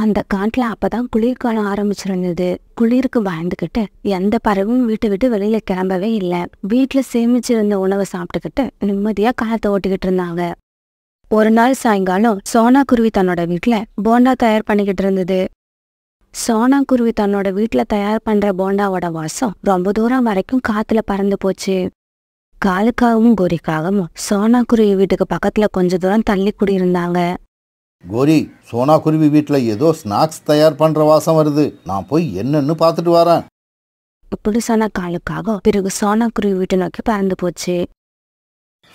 அந்த காட்டுல அப்பதான் குளிர்காலம் ஆரம்பிச்சிருந்தது. குளிருக்கு பயந்துகிட்டு எந்த பறவையும் வீட்டை விட்டு வெளியில கிளம்பவே இல்ல. வீட்டுல சேமிச்சிருந்த உணவை சாப்பிட்டுக்கிட்டு நிம்மதியா காலத்தை ஓட்டிக்கிட்டு இருந்தாங்க. ஒரு நாள் சாயங்காலம் சோனா குருவி தன்னோட வீட்டுல போண்டா தயார் பண்ணிக்கிட்டு இருந்தது. சோனா குருவி தன்னோட வீட்டுல தயார் பண்ற போண்டாவோட வாசம் ரொம்ப தூரம் வரைக்கும் காத்துல பறந்து போச்சு. காலுக்காகவும் கோரிக்காகவும் சோனா குருவி வீட்டுக்கு பக்கத்துல கொஞ்ச தூரம் தள்ளி குடியிருந்தாங்க. கோரி, சோனா குருவி வீட்டில் ஏதோ ஸ்நாக்ஸ் தயார் பண்ற வாசம் வருது. நான் போய் என்னன்னு பார்த்துட்டு வரேன். இப்படி சொன்ன காலுக்காக பிறகு சோனா குருவி வீட்டை நோக்கி பறந்து போச்சு.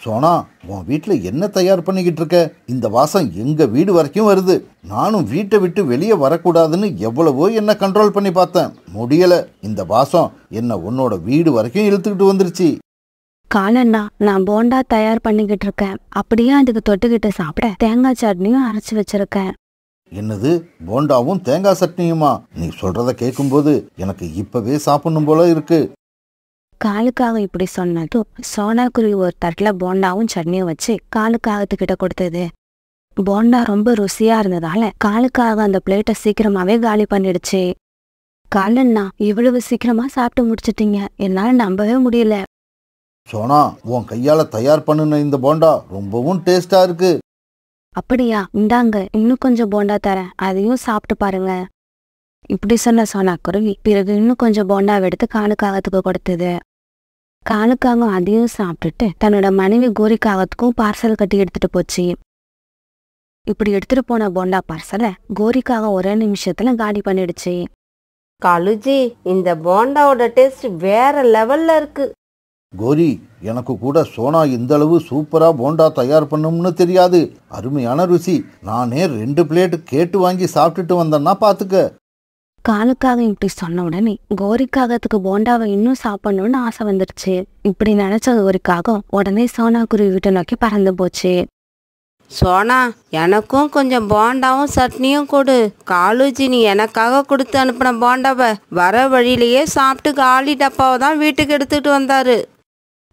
சோனா, உன் வீட்டில் என்ன தயார் பண்ணிக்கிட்டு இருக்க? இந்த வாசம் எங்க வீடு வரைக்கும் வருது. நானும் வீட்டை விட்டு வெளியே வரக்கூடாதுன்னு எவ்வளவோ என்ன கண்ட்ரோல் பண்ணி பார்த்தேன், முடியல. இந்த வாசம் என்ன உன்னோட வீடு வரைக்கும் இழுத்துக்கிட்டு வந்துருச்சு. காலண்ணா, நான் போண்டா தயார் பண்ணிக்கிட்டு இருக்கேன். அப்படியே அதுக்கு தொட்டுக்கிட்டு சாப்பிட தேங்காய் சட்னியும் அரைச்சு வச்சிருக்கேன். என்னது, போண்டாவும் தேங்காய் சட்னியுமா? நீ சொல்றத கேட்கும்போது எனக்கு இப்பவே சாப்பிடணும் போல இருக்கு. காலுக்காக இப்படி சொன்னதும் சோனா குருவி ஒரு தட்டுல போண்டாவும் சட்னியும் வச்சு காலுக்காகத்துக்கிட்ட கொடுத்தது. போண்டா ரொம்ப ருசியா இருந்ததால காலுக்காக அந்த பிளேட்டை சீக்கிரமாவே காலி பண்ணிடுச்சு. காலண்ணா, இவ்வளவு சீக்கிரமா சாப்பிட்டு முடிச்சிட்டீங்க, என்னால நம்பவே முடியல. சோனா, உன் கையால தயார் பண்ணுன இந்த போண்டா ரொம்பவும் டேஸ்டா இருக்கு. அப்படியா, இந்தாங்க, இன்னும் கொஞ்சம் போண்டா தரேன், அதையும் சாப்பிட்டு பாருங்க. இப்படி சொன்ன சோனா குருவி பிறகு இன்னும் கொஞ்சம் போண்டாவை எடுத்து காலுக்காகத்துக்கு கொடுத்தது. காலுக்காகம் அதையும் சாப்பிட்டுட்டு தன்னோட மனைவி கோரிக்காகத்துக்கும் பார்சல் கட்டி எடுத்துட்டு போச்சு. இப்படி எடுத்துட்டு போன போண்டா பார்சலை கோரிக்காக ஒரே நிமிஷத்துல காலி பண்ணிடுச்சு. காலுஜி, இந்த போண்டாவோட டேஸ்ட் வேற லெவல்ல இருக்கு. கோரி, எனக்கு கூட சோனா இந்த அளவு சூப்பரா போண்டா தயார் பண்ணும்னு தெரியாது. அருமையான ருசி. நானே 2 பிளேட் கேட்டு வாங்கி சாப்பிட்டுட்டு வந்தேன்னா பாத்துக்க. காலுக்காக இப்படி சொன்ன உடனே கோரிக்காகத்துக்கு போண்டாவை இன்னும் சாப்பிடணும்னு ஆசை வந்துருச்சு. இப்படி நினைச்ச கோரிக்காக உடனே சோனா குருவி வீட்டை நோக்கி பறந்து போச்சு. சோனா, எனக்கும் கொஞ்சம் போண்டாவும் சட்னியும் கொடு. காலுஜி, நீ எனக்காக கொடுத்து அனுப்பின போண்டாவை வர வழியிலேயே சாப்பிட்டு காலி டப்பாவை தான் வீட்டுக்கு எடுத்துட்டு வந்தாரு.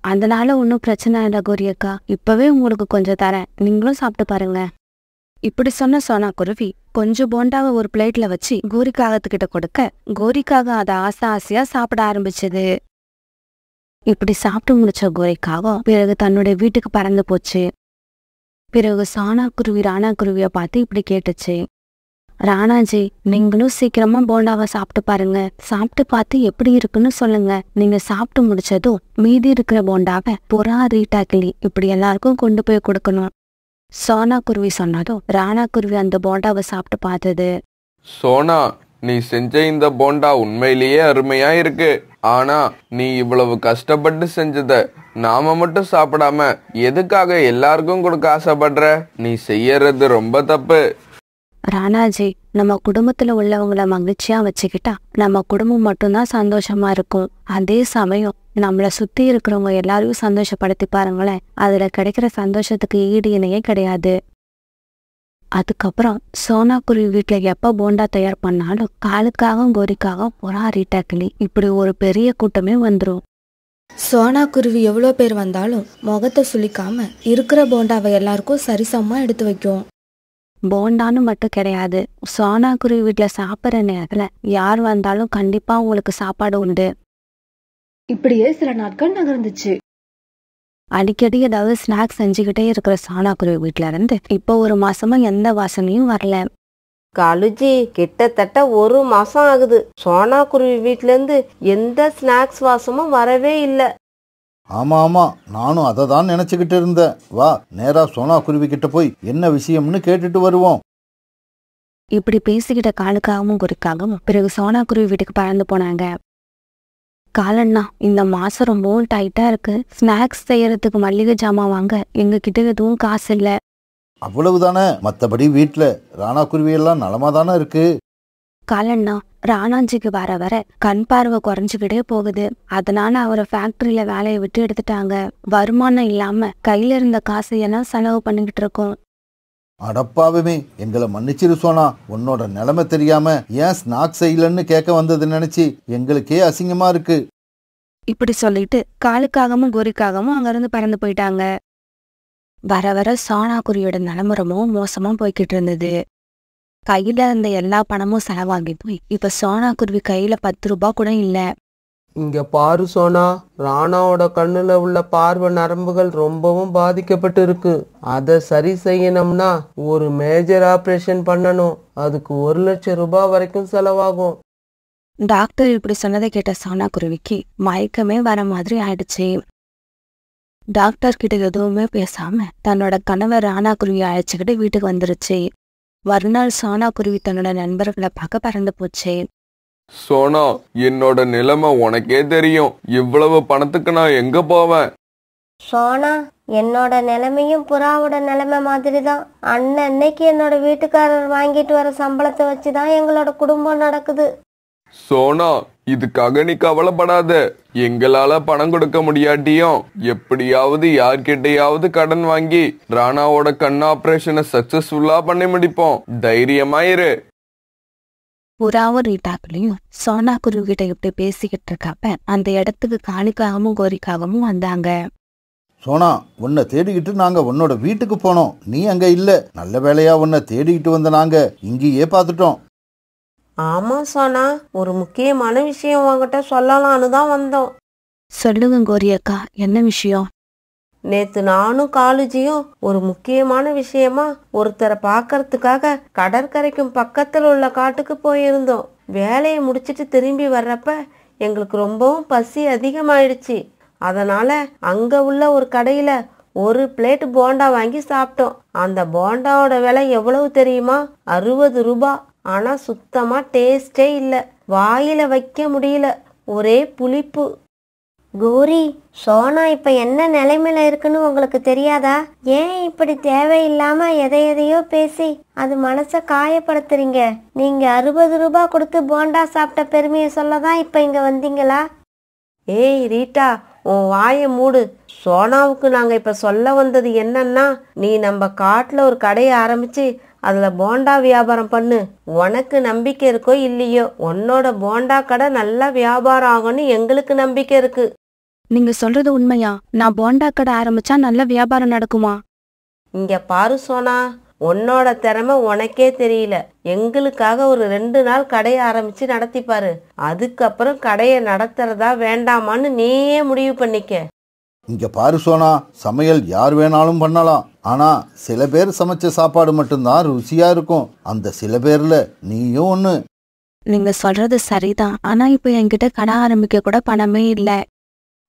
அதனால ஒன்றும் பிரச்சனை இல்லை கோரியக்கா, இப்பவே உங்களுக்கு கொஞ்சம் தரேன், நீங்களும் சாப்பிட்டு பாருங்க. இப்படி சொன்ன சோனா குருவி கொஞ்சம் போண்டாவை ஒரு பிளேட்ல வச்சு கோரிக்காகத்துக்கிட்ட கொடுக்க கோரிக்காக அதை ஆசையா சாப்பிட ஆரம்பிச்சது. இப்படி சாப்பிட்டு முடிச்ச கோரிக்காக பிறகு தன்னுடைய வீட்டுக்கு பறந்து போச்சு. பிறகு சோனா குருவி ராணா குருவிய பார்த்து இப்படி கேட்டுச்சு. ராணாஜி, நீங்களும் சீக்கிரமா போண்டாவை சாப்பிட்டு பாருங்க, சாப்பிட்டு பார்த்து எப்படி இருக்குன்னு சொல்லுங்க. நீங்க சாப்பிட்டு முடிச்சதும் மீதி இருக்கிற போண்டாவை புறா, ரீட்டா, கிளி இப்படி எல்லாருக்கும் கொண்டு போய் கொடுக்கணும். சோனா குருவி சொன்னதும் ராணா குருவி அந்த போண்டாவை சாப்பிட்டு பார்த்தது. சோனா, நீ செஞ்ச இந்த போண்டா உண்மையிலேயே அருமையா இருக்கு. ஆனா நீ இவ்வளவு கஷ்டப்பட்டு செஞ்சத நாம மட்டும் சாப்பிடாம எதுக்காக எல்லாருக்கும் கொடுக்க ஆசைப்படுற? நீ செய்யறது ரொம்ப தப்பு. ராணாஜி, நம்ம குடும்பத்துல உள்ளவங்கள மகிழ்ச்சியா வச்சுக்கிட்டா நம்ம குடும்பம் மட்டும்தான் சந்தோஷமா இருக்கும். அதே சமயம் நம்மள சுத்தி இருக்கிறவங்க எல்லாரையும் சந்தோஷப்படுத்தி பாருங்களேன், அதுல கிடைக்கிற சந்தோஷத்துக்கு ஈடு இணையே கிடையாது. அதுக்கப்புறம் சோனா குருவி வீட்டுல எப்ப போண்டா தயார் பண்ணாலும் காலுக்காகவும் கோரிக்காகவும் புறா, ரீட்டா, கிளி இப்படி ஒரு பெரிய கூட்டமே வந்துடும். சோனா குருவி எவ்வளோ பேர் வந்தாலும் முகத்தை சுளிக்காம இருக்கிற போண்டாவை எல்லாருக்கும் சரிசமமா எடுத்து வைக்கும். போண்டான்னு மட்டும் கிடையாது, சோனா குருவி வீட்டுல சாப்பிட்ற நேரத்துல யார் வந்தாலும் கண்டிப்பா உங்களுக்கு சாப்பாடு உண்டு. இப்படியே சில நாட்கள் நகர்ந்துச்சு. அடிக்கடி ஏதாவது ஸ்நாக்ஸ் செஞ்சுக்கிட்டே இருக்கிற சோனா குருவி வீட்டுல இருந்து இப்போ 1 மாசமா எந்த வாசனையும் வரல. காலுஜி, கிட்டத்தட்ட 1 மாசம் ஆகுது. சோனா குருவி வீட்ல இருந்து எந்த ஸ்நாக்ஸ் வாசமும் வரவே இல்லை. ஆமா ஆமா, நானும் அதை தான் நினைச்சுக்கிட்டு இருந்தேன். வா, நேரா சோனா குருவி கிட்ட போய் என்ன விஷயம்னு கேட்டுட்டு வருவோம். இப்படி பேசிக்கிட்ட காலுக்காகவும் கோரிக்காகவும் பிறகு சோனா குருவி வீட்டுக்கு பறந்து போனாங்க. காலண்ணா, இந்த மாசம் ரொம்பவும் டைட்டா இருக்கு. ஸ்நாக்ஸ் செய்யறதுக்கு மல்லிகை ஜாமான் வாங்க எங்க கிட்ட எதுவும் காசு இல்ல. அவ்வளவுதானே, மத்தபடி வீட்டுல ராணா குருவி எல்லாம் நலமா தானே இருக்கு. காலண்ணா, ராணாஜிக்கு வர வர கண் பார்வை குறைஞ்சுக்கிட்டே போகுது. அதனால அவரை ஃபேக்டரியில வேலையை விட்டு எடுத்துட்டாங்க. வருமானம் இல்லாம கையில இருந்த காசு எல்லாம் செலவு பண்ணிக்கிட்டு இருக்கோம். அடப்பாவுமே, எங்களை மன்னிச்சிரு சோனா. உன்னோட நிலைமை தெரியாம ஏன் ஸ்நாக்ஸ் செய்யலன்னு கேட்க வந்தது நினைச்சு எங்களுக்கே அசிங்கமா இருக்கு. இப்படி சொல்லிட்டு காலுக்காகவும் கோரிக்காகவும் அங்கிருந்து பறந்து போயிட்டாங்க. வர வர சோனா குருவியோட நிலமரமும் மோசமா போய்கிட்டு இருந்தது. கையில இருந்த எல்லா பணமும் செலவாகி போய் இப்ப சோனா குருவி கையில 10 ரூபாய் கூட இல்ல. இங்க பாரு சோனா, ராணாவோட கண்ணுல உள்ள பார்வை நரம்புகள் ரொம்பவும் பாதிக்கப்பட்டு இருக்கு. அதை சரி செய்யணும்னா ஒரு மேஜர் ஆபரேஷன் பண்ணணும். அதுக்கு 1,00,000 ரூபாய் வரைக்கும் செலவாகும். டாக்டர் இப்படி சொன்னதை கேட்ட சோனா குருவிக்கு மயக்கமே வர மாதிரி ஆயிடுச்சு. டாக்டர் கிட்ட எதுவுமே பேசாம தன்னோட கணவர் ராணா குருவியை அழைச்சுக்கிட்டு வீட்டுக்கு வந்துருச்சு. மறுநாள் சோனா குருவி தன்னோட நண்பர்களை பார்க்க பறந்து போச்சு. சோனா, என்னோட நிலைமை உனக்கே தெரியும். இவ்வளவு பணத்துக்கு நான் எங்க போவேன்? சோனா, என்னோட நிலைமையும் புறாவோட நிலைமை மாதிரி தான். அன்னைக்கு என்னோட வீட்டுக்காரர் வாங்கிட்டு வர சம்பளத்தை வச்சுதான் எங்களோட குடும்பம் நடக்குது. சோனா, இதுக்காக நீ கவலைப்படாத. எங்களால பணம் கொடுக்க முடியாட்டியும் எப்படியாவது யார்கிட்டயாவது கடன் வாங்கி ராணாவோட கண் ஆபரேஷனை சக்சஸ்ஃபுல்லா பண்ணி முடிப்போம். தைரியமாயிரு. புறாவும் ரீட்டாக்களையும் சோனா குருவி கிட்ட இப்படி பேசிக்கிட்டு இருக்கப்ப அந்த இடத்துக்கு காணிக்காகவும் கோரிக்காகவும் வந்தாங்க. சோனா, உன்னை தேடிக்கிட்டு நாங்க உன்னோட வீட்டுக்கு போனோம். நீ அங்க இல்ல. நல்ல வேலையா உன்னை தேடிக்கிட்டு வந்த நாங்க இங்கேயே பார்த்துட்டோம். ஆமா சோனா, ஒரு முக்கியமான விஷயம் உங்ககிட்ட சொல்லலான்னு தான் வந்தோம். சொல்லுங்க கோரியக்கா, என்ன விஷயம்? நேத்து நானும் காலுஜியும் ஒரு முக்கியமான விஷயமா ஒருத்தரை பார்க்கறதுக்காக கடற்கரைக்கும் பக்கத்துல உள்ள காட்டுக்கு போயிருந்தோம். வேலையை முடிச்சிட்டு திரும்பி வர்றப்ப எங்களுக்கு ரொம்பவும் பசி அதிகமாயிடுச்சு. அதனால அங்க உள்ள ஒரு கடையில ஒரு பிளேட் போண்டா வாங்கி சாப்பிட்டோம். அந்த போண்டாவோட விலை எவ்வளவு தெரியுமா? 60 ரூபாய். ஆனா சுத்தமா டேஸ்டே இல்ல. வாயில வைக்க முடியல. ஒரே புளிப்பு. கோரி, சோனா இப்ப என்ன நிலைமையில இருக்குன்னு உங்களுக்கு தெரியாதா? ஏன் இப்படி தேவையில்லாம எதையோ பேசி அது மனசை காயப்படுத்துறீங்க? நீங்க 60 ரூபாய் கொடுத்து போண்டா சாப்பிட்ட பெருமையை சொல்லதான் இப்ப இங்க வந்தீங்களா? ஏய் ரீட்டா, உன் வாயை மூடு. சோனாவுக்கு நாங்க இப்ப சொல்ல வந்தது என்னன்னா, நீ நம்ம காட்டுல ஒரு கடையை ஆரம்பிச்சு அதுல போண்டா வியாபாரம் பண்ணு. உனக்கு நம்பிக்கை இருக்கோ இல்லையோ, உன்னோட போண்டா கடை நல்லா வியாபாரம் ஆகும்னு எங்களுக்கு நம்பிக்கை இருக்கு. நீங்க சொல்றது உண்மையா? நான் போண்டா கடை ஆரம்பிச்சா நல்ல வியாபாரம் நடக்குமா? இங்க பாரு சோனா, உன்னோட திறமை உனக்கே தெரியல. எங்களுக்காக ஒரு 2 நாள் கடையை ஆரம்பிச்சு நடத்திப்பாரு. அதுக்கப்புறம் கடையை நடத்துறதா வேண்டாமான்னு நீயே முடிவு பண்ணிக்க. இங்க பாரு சோனா, சமையல் யார் வேணாலும் பண்ணலாம். ஆனா சில பேர் சமைச்ச சாப்பாடு மட்டும்தான் ருசியா இருக்கும். அந்த சில பேர்ல நீயும் ஒண்ணு. நீங்க சொல்றது சரிதான். ஆனா இப்ப என்கிட்ட கடை ஆரம்பிக்க கூட பணமே இல்ல.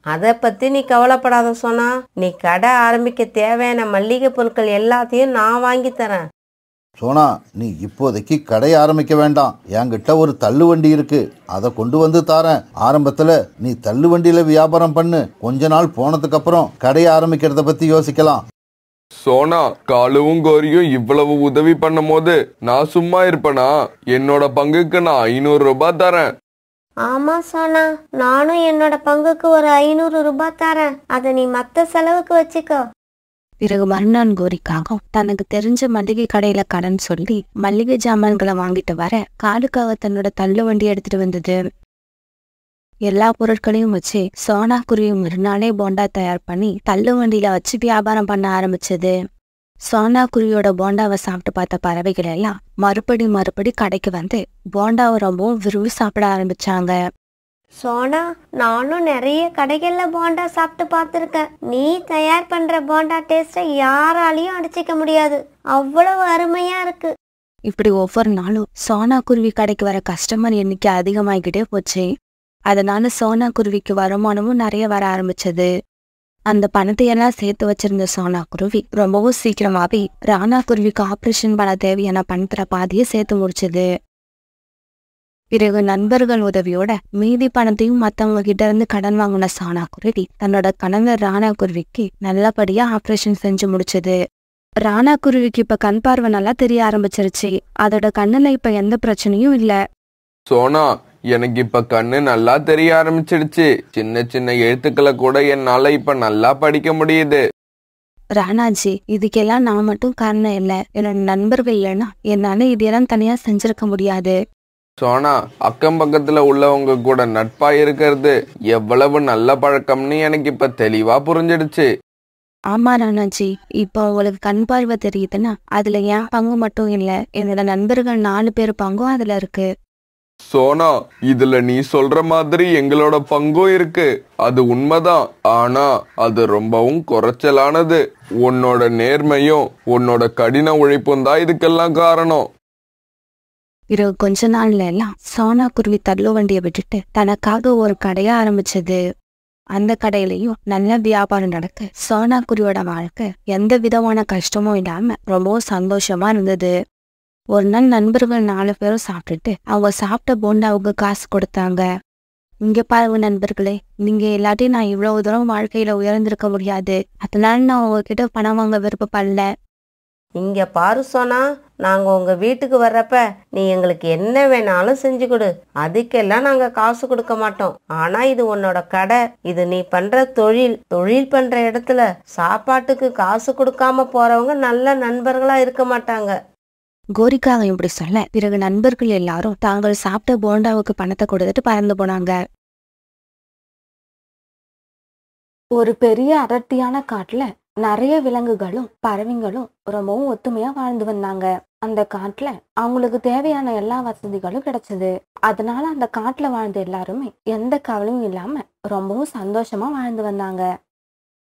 அதை பத்தி நீ கவலைப்படாத சோனா. நீ கடை ஆரம்பிக்க தேவையான மல்லிகை பொருட்கள் எல்லாத்தையும் நான் வாங்கி தரேன். சோனா, நீ இப்போதைக்கு கடை ஆரம்பிக்க வேண்டாம். என்கிட்ட ஒரு தள்ளு வண்டி இருக்கு. அதை கொண்டு வந்து தாரேன். ஆரம்பத்துல நீ தள்ளு வண்டியில வியாபாரம் பண்ணு. கொஞ்ச நாள் போனதுக்கு அப்புறம் கடையை ஆரம்பிக்கிறத பத்தி யோசிக்கலாம். சோனா, காலுவும் கோரியும் இவ்வளவு உதவி பண்ணும் போது நான் சும்மா இருப்பேனா? என்னோட பங்குக்கு நான் 500 ரூபாய் தரேன். ஆமா சோனா, நானும் என்னோட பங்குக்கு ஒரு 500 ரூபாய் தரேன். அதை நீ மத்த செலவுக்கு வச்சுக்கோ. பிறகு மறுநாள் கோரிக்காக தனக்கு தெரிஞ்ச மளிகை கடையில கடன் சொல்லி மளிகை ஜாமான்களை வாங்கிட்டு வர காலுக்காக தன்னோட தள்ளு வண்டி எடுத்துட்டு வந்தது. எல்லா பொருட்களையும் வச்சு சோனா குருவி மறுநாளே போண்டா தயார் பண்ணி தள்ளு வண்டியில வச்சு வியாபாரம் பண்ண ஆரம்பிச்சது. சோனா குருவியோட போண்டாவை சாப்பிட்டு பார்த்த பறவைகள் எல்லாம் மறுபடி கடைக்கு வந்து போண்டாவை ரொம்பவும் விரும்பி சாப்பிட ஆரம்பிச்சாங்க. சோனா, நானும் நிறைய கடைகள்ல போண்டா சாப்பிட்டு பார்த்துருக்கேன். நீ தயார் பண்ற போண்டா டேஸ்ட்டை யாராலையும் அடிச்சிக்க முடியாது. அவ்வளவு அருமையா இருக்கு. இப்படி ஒவ்வொரு நாளும் சோனா குருவி கடைக்கு வர கஸ்டமர் எண்ணிக்கை அதிகமாகிக்கிட்டே போச்சு. அதனால சோனா குருவிக்கு வருமானமும் நிறைய வர ஆரம்பிச்சது. அந்த பணத்தையெல்லாம் சேர்த்து வச்சிருந்த சோனா குருவி ரொம்பவும் சீக்கிரமாவே ராணா குருவிக்கு ஆபரேஷன் பண்ண தேவையான பணத்துல பாதியை சேர்த்து முடிச்சது. பிறகு நண்பர்கள் உதவியோட மீதி பணத்தையும் மத்தவங்க கிட்ட இருந்து கடன் வாங்கின சோனா குருவி தன்னோட கணவர் ராணா குருவிக்கு நல்லபடியா ஆபரேஷன் செஞ்சு முடிச்சது. ராணா குருவிக்கு இப்ப கண் பார்வை நல்லா தெரிய ஆரம்பிச்சிருச்சு. அதோட கண்ணுல இப்ப எந்த பிரச்சனையும் இல்ல. சோனா, எனக்கு இப்ப கண்ணு நல்லா தெரிய ஆரம்பிச்சிடுச்சு. சின்ன சின்ன எழுத்துக்களை கூட என்னால இப்ப நல்லா படிக்க முடியுது. ராணாஜி, இதுக்கெல்லாம் நான் மட்டும் காரணம் இல்ல. என்னோட நண்பர்கள் இல்லைன்னா என்னால இதெல்லாம் தனியா செஞ்சிருக்க முடியாது. சோனா, அக்கம் பக்கத்துல உள்ளவங்க கூட நட்பா இருக்கிறது எவ்வளவு நல்ல பழக்கம்னு எனக்கு இப்ப தெளிவா புரிஞ்சிடுச்சு. ஆமா ராணாஜி, இப்போ உங்களுக்கு கண் பார்வை தெரியுதுன்னா அதுல என் பங்கு மட்டும் இல்ல, என்னோட நண்பர்கள் 4 பேர் பங்கும் அதுல இருக்கு. சோனா, இதுல நீ சொல்ற மாதிரி எங்களோட பங்கும் இருக்கு, அது உண்மைதான். ஆனா அது ரொம்பவும் குறைச்சலானது. உன்னோட நேர்மையும் உன்னோட கடின உழைப்பும் தான் இதுக்கெல்லாம் காரணம். பிறகு கொஞ்ச நாள்ல எல்லாம் சோனா குருவி தள்ளு வண்டியை விட்டுட்டு தனக்காக ஒரு கடைய ஆரம்பிச்சது. அந்த கடையிலயும் நல்ல வியாபாரம் நடக்க சோனா குருவியோட வாழ்க்கை எந்த விதமான கஷ்டமும் இல்லாம ரொம்பவும் சந்தோஷமா இருந்தது. ஒரு நாள் நண்பர்கள் 4 பேரும் சாப்பிட்டுட்டு அவங்க சாப்பிட்ட போண்டாவுக்கு காசு கொடுத்தாங்க. இங்க பாருங்க நண்பர்களே, நீங்க எல்லாத்தையும் நான் இவ்வளவு தூரம் வாழ்க்கையில உயர்ந்திருக்க முடியாது, அதனால நான் உங்ககிட்ட பணம் வாங்க விருப்பப்படல. இங்க பாரு சோனா, நாங்க உங்க வீட்டுக்கு வர்றப்ப நீ எங்களுக்கு என்ன வேணாலும் செஞ்சு கொடு, அதுக்கெல்லாம் நாங்க காசு கொடுக்க மாட்டோம். ஆனா இது உன்னோட கடை, இது நீ பண்ற தொழில் பண்ற இடத்துல சாப்பாட்டுக்கு காசு கொடுக்காம போறவங்க நல்ல நண்பர்களா இருக்க மாட்டாங்க. கோரிக்காக இப்படி சொல்ல பிறகு நண்பர்கள் எல்லாரும் தாங்கள் சாப்பிட்ட போண்டாவுக்கு பணத்தை கொடுத்துட்டு பறந்து போனாங்க. ஒரு பெரிய அடர்த்தியான காட்டுல நிறைய விலங்குகளும் பறவைங்களும் ரொம்பவும் ஒத்துமையா வாழ்ந்து வந்தாங்க. அந்த காட்டுல அவங்களுக்கு தேவையான எல்லா வசதிகளும் கிடைச்சது. அதனால அந்த காட்டுல வாழ்ந்த எல்லாருமே எந்த கவலையும் இல்லாம ரொம்பவும் சந்தோஷமா வாழ்ந்து வந்தாங்க.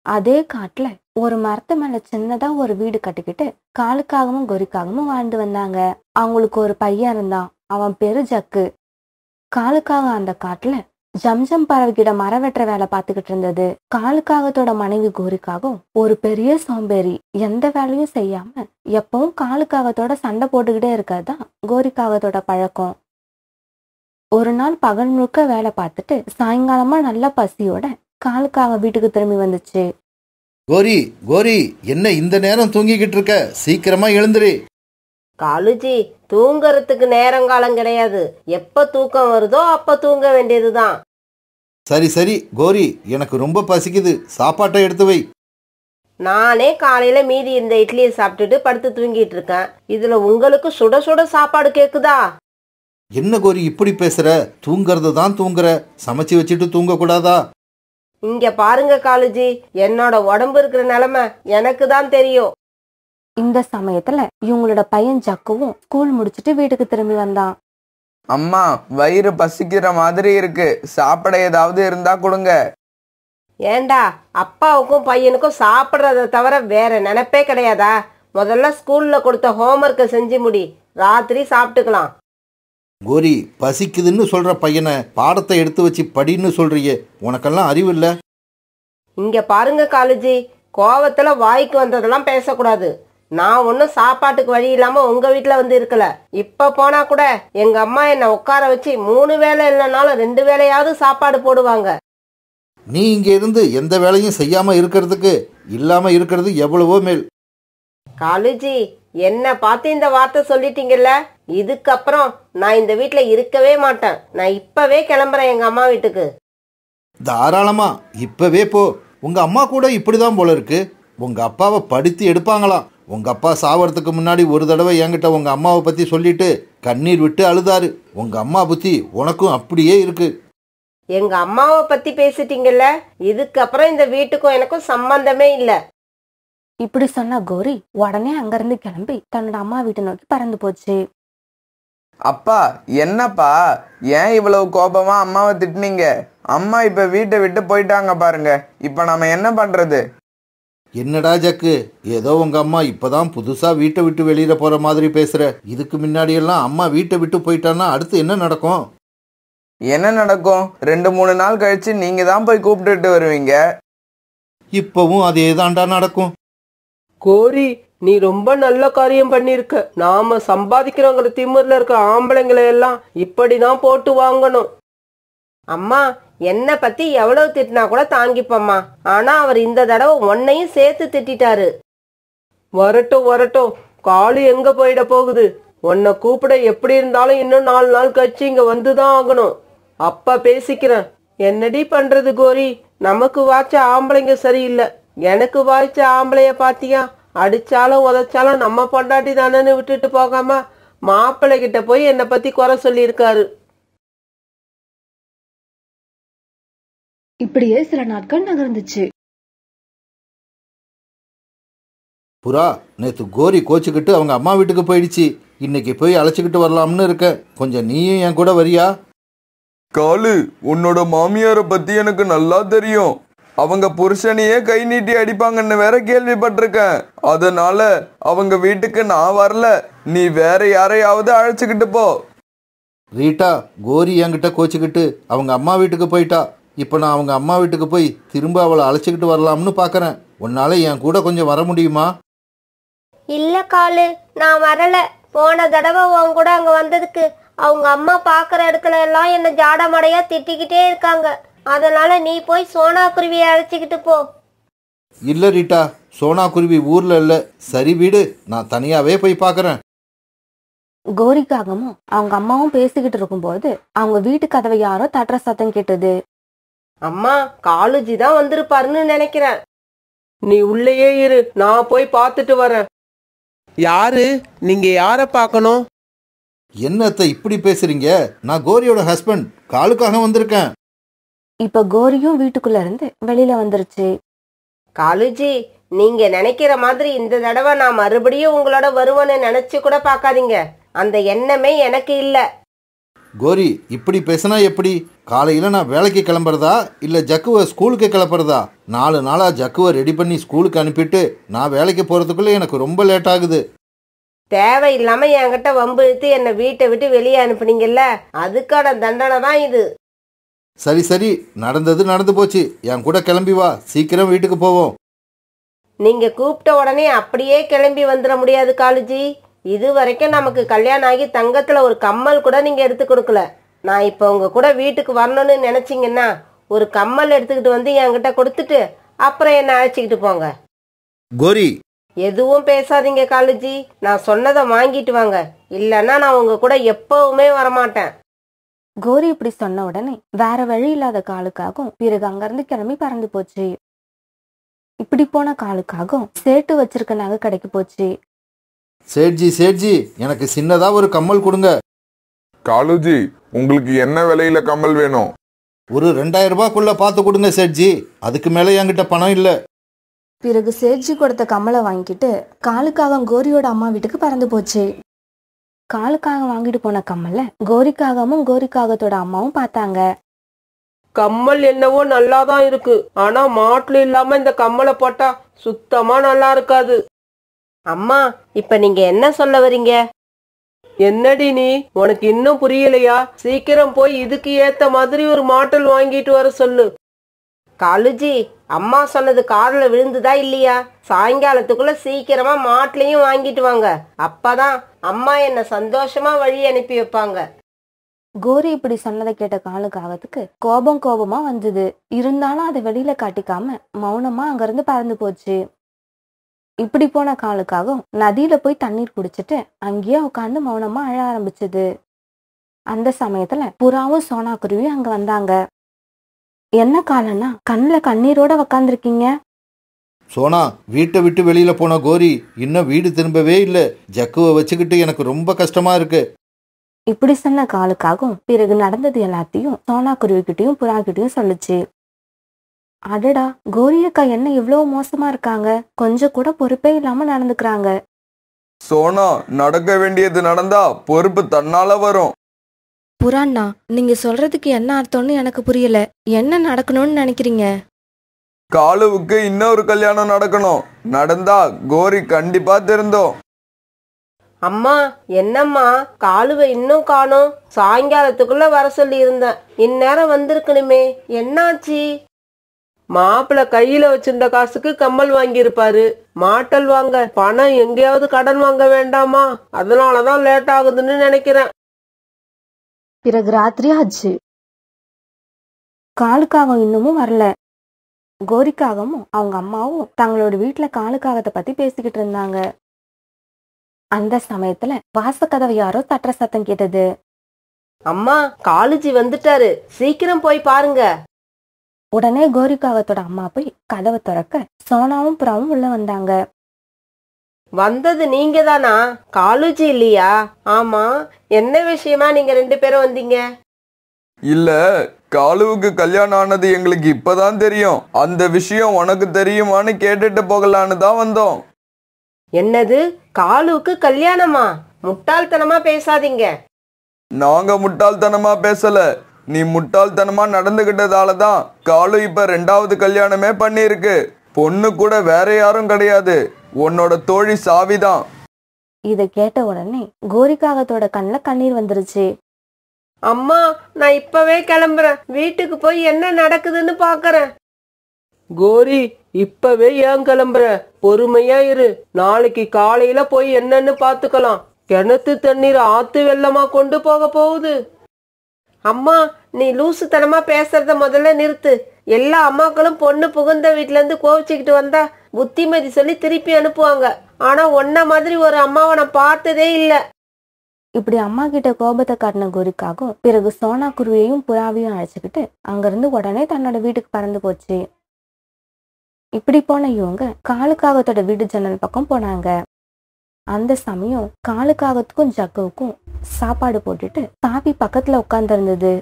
அதே காட்டுல ஒரு மரத்து மேல சின்னதா ஒரு வீடு கட்டிக்கிட்டு காலுக்காகவும் கோரிக்காகவும் வாழ்ந்து வந்தாங்க. அவங்களுக்கு ஒரு பையன் இருந்தான், அவன் பேரு ஜக்கு. காலுக்காக அந்த காட்டுல ஜம்ஜம் பறவைகிட்ட மரம் வெட்டுற வேலை பார்த்துக்கிட்டு இருந்தது. காலுக்காகத்தோட மனைவி கோரிக்காகவும் ஒரு பெரிய சோம்பேறி, எந்த வேலையும் செய்யாம எப்பவும் காலுக்காகத்தோட சண்டை போட்டுக்கிட்டே இருக்கிறதுதான் கோரிக்காகத்தோட பழக்கம். ஒரு நாள் பகல் முழுக்க வேலை பார்த்துட்டு சாயங்காலமா நல்ல பசியோட காலுக்காக வீட்டுக்கு திரும்பி வந்துச்சு. கோரி கோரி, என்ன இந்த நேரம் தூங்கிக்கிட்டு இருக்க? சீக்கிரமா எழுந்துரு. காலுஜி, தூங்கறதுக்கு நேரங்காலம் கிடையாது, எப்ப தூக்கம் வருதோ அப்ப தூங்க வேண்டியதுதான். சரி சரி கோரி, எனக்கு ரொம்ப பசிக்குது, சாப்பாட்டை எடுத்து வை. நானே காலையில மீதி இந்த இட்லியை சாப்பிட்டுட்டு படுத்து தூங்கிட்டு இருக்கேன், இதுல உங்களுக்கு சுட சுட சாப்பாடு கேக்குதா? என்ன கோரி இப்படி பேசுற? தூங்கறது தான் தூங்குற, சமைச்சு வச்சுட்டு தூங்க கூடாதா? இங்க பாருங்க காலுஜி, என்னோட உடம்பு இருக்கிற நிலைமை எனக்கு தான் தெரியும். இந்த சமயத்துல இவங்களோட பையன் ஜக்குவும் ஸ்கூல் முடிச்சுட்டு வீட்டுக்கு திரும்பி வந்தான். அம்மா, வயிறு பசிக்கிற மாதிரி இருக்கு, சாப்பிட ஏதாவது இருந்தா கொடுங்க. ஏண்டா, அப்பாவுக்கும் பையனுக்கும் சாப்பிட்றத தவிர வேற நினைப்பே கிடையாதா? முதல்ல ஸ்கூல்ல கொடுத்த ஹோம்ஒர்க்கை செஞ்சு முடி, ராத்திரி சாப்பிட்டுக்கலாம். கோரி, பசிக்குதுன்னு சொல்ற பையனை பாடத்தை எடுத்து வச்சு படின்னு சொல்றியே, உனக்கெல்லாம் அறிவு இல்ல? இங்க பாருங்க காலுஜி, கோவத்துல வாய்க்கு வந்ததெல்லாம் பேசக்கூடாது. நான் ஒன்னும் சாப்பாட்டுக்கு வழி இல்லாம உங்க வீட்டுல வந்து இருக்கல. இப்ப போனா கூட எங்க அம்மா என்ன உட்கார வச்சு 3 வேளை இல்லைனாலும் 2 வேளையாவது சாப்பாடு போடுவாங்க. நீ இங்க இருந்து எந்த வேலையும் செய்யாம இருக்கிறதுக்கு இல்லாம இருக்கிறது எவ்வளவோ மேல். காலுஜி, என்ன பார்த்து இந்த வார்த்தை சொல்லிட்டீங்கல்ல, இதுக்கப்புறம் நான் இந்த வீட்டுல இருக்கவே மாட்டேன். நான் இப்பவே கிளம்புறேன் எங்க அம்மா வீட்டுக்கு. தாராளமா இப்பவே போ. உங்க அம்மா கூட இப்படிதான் போல இருக்கு. உங்க அப்பாவை படுத்தி எடுப்பாங்களாம். உங்க அப்பா சாவறதுக்கு முன்னாடி ஒரு தடவை என்கிட்ட உங்க அம்மாவை பத்தி சொல்லிட்டு கண்ணீர் விட்டு அழுதாரு. உங்க அம்மா புத்தி உனக்கும் அப்படியே இருக்கு. எங்க அம்மாவை பத்தி பேசிட்டீங்கல்ல, இதுக்கப்புறம் இந்த வீட்டுக்கும் எனக்கும் சம்பந்தமே இல்ல. இப்படி சொன்ன கோரி உடனே அங்கிருந்து கிளம்பி தன்னோட அம்மா வீட்டை நோக்கி பறந்து போச்சு. அப்பா, என்னப்பா ஏன் இவ்வளவு கோபமா அம்மாவை திட்டினீங்க? அம்மா இப்ப வீட்டை விட்டு போயிட்டாங்க பாருங்க, இப்ப நாம என்ன பண்றது? என்னடா ஜக்கு, ஏதோ உங்க அம்மா இப்பதான் புதுசா வீட்டை விட்டு வெளியில போற மாதிரி பேசுற. இதுக்கு முன்னாடி எல்லாம் அம்மா வீட்டை விட்டு போயிட்டான்னா அடுத்து என்ன நடக்கும்? என்ன நடக்கும்? 2-3 நாள் கழிச்சு நீங்க தான் போய் கூப்பிட்டுட்டு வருவீங்க. இப்பவும் அதே தாண்டா நடக்கும். கோரி, நீ ரொம்ப நல்ல காரியம் பண்ணிருக்க. நாம சம்பாதிக்கிறவங்கிற திமிர்ல இருக்க ஆம்பளைங்களை எல்லாம் இப்படிதான் போட்டு வாங்கணும். அம்மா, என்ன பத்தி எவ்வளவு திட்டினா கூட தாங்கிப்பம்மா. ஆனா அவர் இந்த தடவை உன்னையும் சேர்த்து திட்டாரு. வரட்டும் வரட்டும், காலு எங்க போயிட போகுது? உன்னை கூப்பிட எப்படி இருந்தாலும் இன்னும் 4 நாள் கழிச்சு இங்க வந்துதான் ஆகணும். அப்பா பேசிக்கிறேன். என்னடி பண்றது கோரி, நமக்கு வாய்ச்ச ஆம்பளைங்க சரியில்லை. எனக்கு வாய்ச்ச ஆம்பளைய பாத்தியா? அடிச்சாலும் உதைச்சாலும் நம்ம பொண்டாட்டி தானேன்னு விட்டுட்டு போகாம மாப்பிள்ளை கிட்ட போய் என்னை பத்தி குறை சொல்லியிருக்காரு. இப்படியே சில நாட்கள் நகர்ந்துச்சு. புறா, நேற்று கோரி கோச்சுக்கிட்டு அவங்க அம்மா வீட்டுக்கு போயிடுச்சு. இன்னைக்கு போய் அழைச்சிக்கிட்டு வரலாம்னு இருக்கேன். கொஞ்சம் நீயும் என் கூட வரியா? காலு, உன்னோட மாமியாரை பத்தி எனக்கு நல்லா தெரியும். அவங்க புருஷனையே கை நீட்டி அடிப்பாங்கன்னு வேற கேள்விப்பட்டிருக்கேன். அதனால அவங்க வீட்டுக்கு நான் வரல. நீ வேற யாரையாவது அழைச்சிக்கிட்டு போ. ரீட்டா, கோரி என்கிட்ட கோச்சுக்கிட்டு அவங்க அம்மா வீட்டுக்கு போயிட்டா. இப்போ நான் அவங்க அம்மா வீட்டுக்கு போய் திரும்ப அவளை அழைச்சிக்கிட்டு வரலாம்னு பார்க்குறேன். உன்னால என் கூட கொஞ்சம் வர முடியுமா? இல்ல காலு, நான் வரல. போன தடவை உன் கூட அங்க வந்ததுக்கு அவங்க அம்மா பாக்குற இடத்துல எல்லாம் என்ன ஜாடமடையா திட்டிக்கிட்டே இருக்காங்க. அதனால நீ போய் சோனா குருவியை அழைச்சிக்கிட்டு போ. இல்லை ரீட்டா, சோனா குருவி ஊரில் இல்லை. சரி வீடு, நான் தனியாகவே போய் பார்க்குறேன். கோரிக்காகவும் அவங்க அம்மாவும் பேசிக்கிட்டு இருக்கும்போது அவங்க வீட்டு கதவை யாரோ தட்டுற சத்தம் கேட்டது. அம்மா, காலுஜி தான் வந்திருப்பாருன்னு நினைக்கிறேன். நீ உள்ளேயே இரு, நான் போய் பார்த்துட்டு வரேன். யாரு? நீங்க யார பார்க்கணும்? என்னத்தை இப்படி பேசுறீங்க? நான் கோரியோட ஹஸ்பண்ட், காலுக்காக வந்திருக்கேன். இப்ப கோரியும் வீட்டுக்குள்ள இருந்து வெளியில வந்துருச்சு. காலுஜி, நீங்க நினைக்கிற மாதிரி இந்த தடவை நான் மறுபடியும் உங்களோட வருவேன்னு நினைச்சு கூட பார்க்காதீங்க. அந்த எண்ணமே எனக்கு இல்ல. கோரி, இப்படி பேசினா எப்படி? காலையில நான் வேலைக்கு கிளம்புறதா இல்ல ஜக்குவை ஸ்கூலுக்கு கிளப்புறதா? 4 நாளா ஜக்குவை ரெடி பண்ணி ஸ்கூலுக்கு அனுப்பிட்டு நான் வேலைக்கு போறதுக்குள்ள எனக்கு ரொம்ப லேட் ஆகுது. தேவையில்லாம என்கிட்ட வம்பு இழுத்து என்னை வீட்டை விட்டு வெளியே அனுப்புனீங்கல்ல, அதுக்கான தண்டனை தான் இது. சரி சரி, நடந்தது நடந்து போச்சு. என் கூட கிளம்பி வா, சீக்கிரம் வீட்டுக்கு போவோம். நீங்க கூப்பிட்ட உடனே அப்படியே கிளம்பி வந்துட முடியாது காலுஜி. இது வரைக்கும் நமக்கு கல்யாணம் ஆகி தங்கத்துல ஒரு கம்மல் கூட நீங்க எடுத்து கொடுக்கல. நான் இப்போ உங்க கூட வீட்டுக்கு வரணும்னு நினைச்சீங்கன்னா ஒரு கம்மல் எடுத்துக்கிட்டு வந்து என்கிட்ட கொடுத்துட்டு அப்புறம் என்ன அழைச்சிக்கிட்டு போங்க. கோரி, எதுவும் பேசாதீங்க காலுஜி. நான் சொன்னதை வாங்கிட்டு வாங்க, இல்லைன்னா நான் உங்க கூட எப்பவுமே வரமாட்டேன். கோரி இப்படி சொன்ன உடனே வேற வழி இல்லாத காலுக்காகவும் பிறகு அங்கிருந்து கிளம்பி பறந்து போச்சு. இப்படி போன காலுக்காகவும் சேட்டு வச்சிருக்க நகை கடைக்கு போச்சு. சேட்ஜி சேட்ஜி, எனக்கு சின்னதா ஒரு கம்மல் கொடுங்க. காலுஜி, உங்களுக்கு என்ன விலையில கம்மல் வேணும்? ஒரு 2000 ரூபாய்க்குள்ள பார்த்து கொடுங்க சேட்ஜி. அதுக்கு மேல என்கிட்ட பணம் இல்லை. பிறகு சேட்ஜி கொடுத்த கம்மலை வாங்கிட்டு காலுக்காகம் கோரியோட அம்மா வீட்டுக்கு பறந்து போச்சு. காலுக்காக வாங்கிட்டு போன கம்மல கோரிக்காகவும் கோரிக்காகத்தோட அம்மாவும் பார்த்தாங்க. கம்மல் என்னவோ நல்லா தான் இருக்கு, ஆனா மாட்டுல இல்லாம இந்த கம்மலை போட்டா சுத்தமா நல்லா இருக்காது. அம்மா, இப்ப நீங்க என்ன சொல்ல வரீங்க? என்னடி நீ, உனக்கு இன்னும் புரியலையா? சீக்கிரம் போய் இதுக்கு ஏத்த மாதிரி ஒரு மாட்டல் வாங்கிட்டு வர சொல்லு. காலுஜி, அம்மா சொன்னது காதுல விழுந்துதா இல்லையா? சாயங்காலத்துக்குள்ள சீக்கிரமா மாட்டுலையும் வாங்கிட்டு வாங்க. அப்பதான் அம்மா என்ன சந்தோஷமா வழி அனுப்பி வைப்பாங்க. கோரி இப்படி சொன்னதை கேட்ட காலுக்காகத்துக்கு கோபமா வந்தது. இருந்தாலும் அதை வெளியில காட்டிக்காம மௌனமா அங்கிருந்து பறந்து போச்சு. இப்படி போன காலுக்காகவும் நதியில போய் தண்ணீர் குடிச்சிட்டு அங்கேயே உட்காந்து மௌனமா அழ ஆரம்பிச்சது. அந்த சமயத்துல புறாவும் சோனா குருவியும் அங்க வந்தாங்க. என்ன காலன்னா கண்ணுல கண்ணீரோட உக்காந்துருக்கீங்க? சோனா, வீட்டை விட்டு வெளியில போன கோரி இன்னும் வீடு திரும்பவே இல்லை. ஜக்குவை வச்சுக்கிட்டு எனக்கு ரொம்ப கஷ்டமா இருக்கு. இப்படி சொன்ன காலுக்காகவும் பிறகு நடந்தது எல்லாத்தையும் சோனா குருவிக்கிட்டையும் புறா கிட்டையும் சொல்லுச்சு. அடடா, கோரி அக்கா என்ன இவ்வளவு மோசமா இருக்காங்க, கொஞ்சம் கூட பொறுப்பே இல்லாம நடந்துக்கிறாங்க. சோனா, நடக்க வேண்டியது நடந்தா பொறுப்பு தன்னால வரும். புறாண்ணா, நீங்க சொல்றதுக்கு என்ன அர்த்தம்னு எனக்கு புரியல. என்ன நடக்கணும்னு நினைக்கிறீங்க? காலுவுக்கு இன்னொரு கல்யாணம் நடக்கணும். நடந்தா கோரி கண்டிப்பா திருந்தோம். அம்மா, என்னம்மா காலுவை இன்னும் காணோம்? சாயங்காலத்துக்குள்ள வர சொல்லி இருந்தேன், இந்நேரம் வந்திருக்கணுமே, என்னாச்சு? மாப்பிள்ள கையில வச்சிருந்த காசுக்கு கம்மல் வாங்கியிருப்பாரு. மாட்டல் வாங்க பணம் எங்கேயாவது கடன் வாங்க வேண்டாமா? அதனாலதான் லேட் ஆகுதுன்னு நினைக்கிறேன். பிறகு ராத்திரி ஆச்சு. காலுக்காகம் இன்னமும் வரல. கோரிக்காகவும் அவங்க அம்மாவும் தங்களோட வீட்டுல காலுக்காகத்தை பத்தி பேசிக்கிட்டு இருந்தாங்க. அந்த சமயத்துல வாசக்கதவை யாரோ தட்டுற சத்தம் கேட்டது. அம்மா, காலுஜி வந்துட்டாரு, சீக்கிரம் போய் பாருங்க. உடனே கோரிக்காகத்தோட அம்மா போய் கதவை திறக்க சோனாவும் புறாவும் உள்ள வந்தாங்க. வந்தது நீங்க தானா? காலுஜி இல்லையா? ஆமா, என்ன விஷயமா நீங்க 2 பேரும் வந்தீங்க? இல்ல, காலுவுக்கு கல்யாணம் ஆனது எங்களுக்கு இப்பதான் தெரியும். அந்த விஷயம் உனக்கு தெரியுமான்னு கேட்டுட்டு போகலான்னு தான் வந்தோம். என்னது, காலுவுக்கு கல்யாணமா? முட்டாள்தனமா பேசாதீங்க. நாங்க முட்டாள்தனமா பேசல, நீ முட்டாள்தனமா நடந்துகிட்டதால தான் காலு இப்ப 2வது கல்யாணமே பண்ணிருக்கு. பொண்ணு கூட வேற யாரும் கிடையாது, உன்னோட தோழி சாவிதான். இதை கேட்ட உடனே கோரிக்காகத்தோட கண்ணுல கண்ணீர் வந்துருச்சு. அம்மா, நான் இப்பவே கிளம்புறேன். வீட்டுக்கு போய் என்ன நடக்குதுன்னு பாக்குறேன். கோரி, இப்பவே ஏன் கிளம்புற? பொறுமையா இரு. நாளைக்கு காலையில போய் என்னன்னு பாத்துக்கலாம். கிணத்து தண்ணீர் ஆத்து வெள்ளமா கொண்டு போக போகுது. அம்மா, நீ லூசுத்தனமா பேசுறத முதல்ல நிறுத்து. எல்லா அம்மாக்களும் பொண்ணு புகுந்த வீட்டுல இருந்து கோவிச்சுக்கிட்டு வந்தா புத்திமதி சொல்லி திருப்பி அனுப்புவாங்க. ஆனா உன்ன மாதிரி ஒரு அம்மாவை நான் பார்த்ததே இல்ல. இப்படி அம்மா கிட்ட கோபத்தை காட்டின கோரிக்காகும் பிறகு சோனா குருவியையும் புறாவையும் அழைச்சுக்கிட்டு அங்கிருந்து உடனே தன்னோட வீட்டுக்கு பறந்து போச்சு. இப்படி போன இவங்க காலுக்காகத்தோட வீடு ஜன்னல் பக்கம் போனாங்க. அந்த சமயம் காலுக்காகத்துக்கும் ஜக்குவுக்கும் சாப்பாடு போட்டுட்டு சாவி பக்கத்துல உட்கார்ந்து இருந்தது.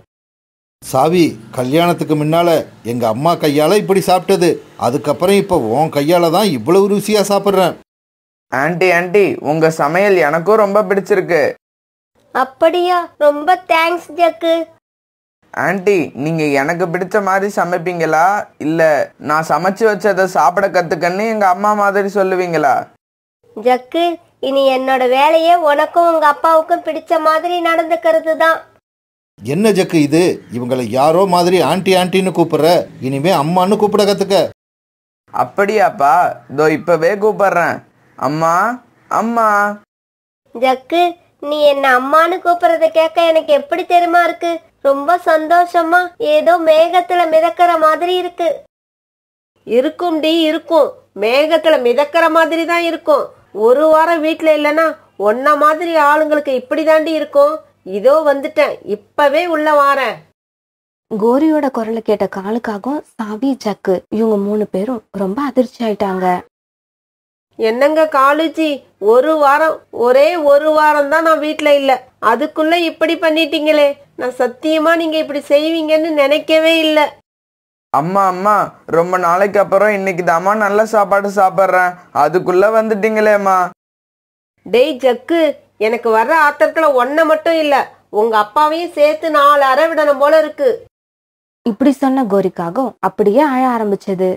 சாவி, கல்யாணத்துக்கு முன்னால எங்க அம்மா கையால இப்படி சாப்பிட்டது, அதுக்கப்புறம் இப்ப உன் கையால தான் இவ்வளவு ருசியா சாப்பிட்றேன். ஆண்டி, உங்க சமையல் எனக்கும் ரொம்ப பிடிச்சிருக்கு. அப்படியா? ரொம்ப தேங்க்ஸ் ஜக்கு. ஆண்டி, நீங்க எனக்கு பிடிச்ச மாதிரி சமைப்பீங்களா, இல்ல நான் சமைச்சு வச்சதை சாப்பிட கத்துக்கன்னு எங்க அம்மா மாதிரி சொல்லுவீங்களா? ஜக்கு, இனி என்னோட வேலையே உனக்கும் உங்க அப்பாவுக்கும் பிடிச்ச மாதிரி நடந்துக்கிறது தான். என்ன ஜக்கு இது, இவங்களை யாரோ மாதிரி ஆண்டி ஆண்டின்னு கூப்பிடுற, இனிமே அம்மான்னு கூப்பிட கத்துக்க. அப்படியாப்பா? இதோ இப்பவே கூப்பிடுறேன். அம்மா, அம்மா. ஜக்கு, நீ என்ன அம்மான்னு கூப்பிடுறத கேட்க எனக்கு எப்படி தெரியுமா இருக்கு? ரொம்ப சந்தோஷமா, ஏதோ மேகத்துல மிதக்கிற மாதிரி இருக்கு. இருக்கும்டி, இருக்கும். மேகத்துல மிதக்கிற மாதிரி தான் இருக்கும். ஒரு வாரம் வீட்டுல இல்லைன்னா ஒன்ன மாதிரி ஆளுங்களுக்கு இப்படி தாண்டி இருக்கும். இதோ வந்துட்டேன், இப்பவே உள்ள வாரேன். கோரியோட குரலை கேட்ட காலுக்காகவும் சாவி ஜக்கு இவங்க 3 பேரும் ரொம்ப அதிர்ச்சி ஆயிட்டாங்க. என்னங்க காலுஜி, ஒரே ஒரு வாரம் தான் நான் வீட்டுல இல்ல, அதுக்குள்ள இப்படி பண்ணிட்டீங்களே. நான் சத்தியமா நீங்க இப்படி செய்வீங்கன்னு நினைக்கவே இல்லை. அம்மா, ரொம்ப நாளைக்கு அப்புறம் இன்னைக்கு தாம்மா நல்ல சாப்பாடு சாப்பிட்றேன், அதுக்குள்ள வந்துட்டீங்களேம்மா. டேய் ஜக்கு, எனக்கு வர்ற ஆத்திரத்துல ஒன்ன மட்டும் இல்ல, உங்க அப்பாவையும் சேர்த்து 4 அறை விடணும் போல இருக்கு. இப்படி சொன்ன கோரிக்காகவும் அப்படியே அழ ஆரம்பிச்சது.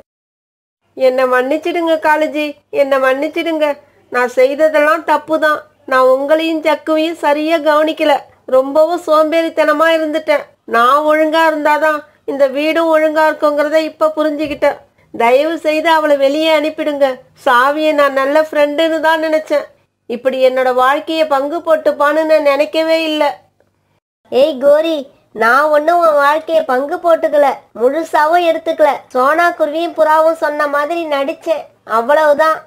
என்ன மன்னிச்சிடுங்க காலேஜி, என்ன மன்னிச்சிடுங்க. நான் செய்ததெல்லாம் தப்பு தான். நான் உங்களையும் ஜக்குவையும் சரியா கவனிக்கல. ரொம்பவும் சோம்பேறித்தனமா இருந்துட்டேன். நான் ஒழுங்கா இருந்தாதான் இந்த வீடும் ஒழுங்கா இருக்குங்கிறத இப்ப புரிஞ்சுக்கிட்டேன். தயவு செய்து அவளை வெளியே அனுப்பிடுங்க. சாவியை நான் நல்ல ஃப்ரெண்டுன்னு தான் நினைச்சேன். இப்படி என்னோட வாழ்க்கையை பங்கு போட்டுப்பான்னு நான் நினைக்கவே இல்லை. ஏய் கோரி, நான் ஒன்னும் உன் வாழ்க்கைய பங்கு போட்டுக்கல, முழுசாவும் எடுத்துக்கல. சோனா குருவியும் புறாவும் சொன்ன மாதிரி நடிச்சேன், அவ்வளவுதான்.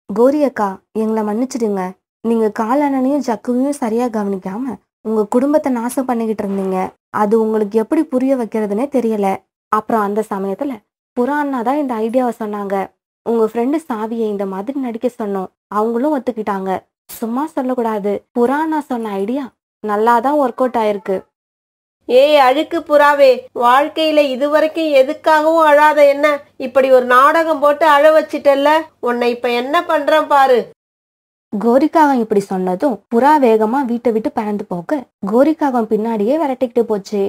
கோரி அக்கா, எங்களை மன்னிச்சிடுங்க. நீங்க காலண்ணனையும் ஜக்குவையும் சரியா கவனிக்காம உங்க குடும்பத்தை நாசம் பண்ணிக்கிட்டு இருந்தீங்க. அது உங்களுக்கு எப்படி புரிய வைக்கிறதுனே தெரியல. அப்புறம் அந்த சமயத்துல புறா அண்ணா தான் இந்த ஐடியாவை சொன்னாங்க. உங்க ஃப்ரெண்டு சாவியை இந்த மாதிரி நடிக்க சொன்னோம், அவங்களும் ஒத்துக்கிட்டாங்க. சும்மா சொல்லக்கூடாது, புறா அண்ணா சொன்ன ஐடியா நல்லாதான் ஒர்க் அவுட் ஆயிருக்கு. ஏய் அழுக்கு புறாவே, வாழ்க்கையில இதுவரைக்கும் எதுக்காகவும் அழாத என்ன இப்படி ஒரு நாடகம் போட்டு அழ வச்சிட்டல்ல, உன்னை இப்ப என்ன பண்றேன் பாரு. கோரிக்காகம் இப்படி சொன்னதும் புறா வேகமா வீட்டை விட்டு பறந்து போக கோரிக்காகம் பின்னாடியே விரட்டிக்கிட்டு போச்சு.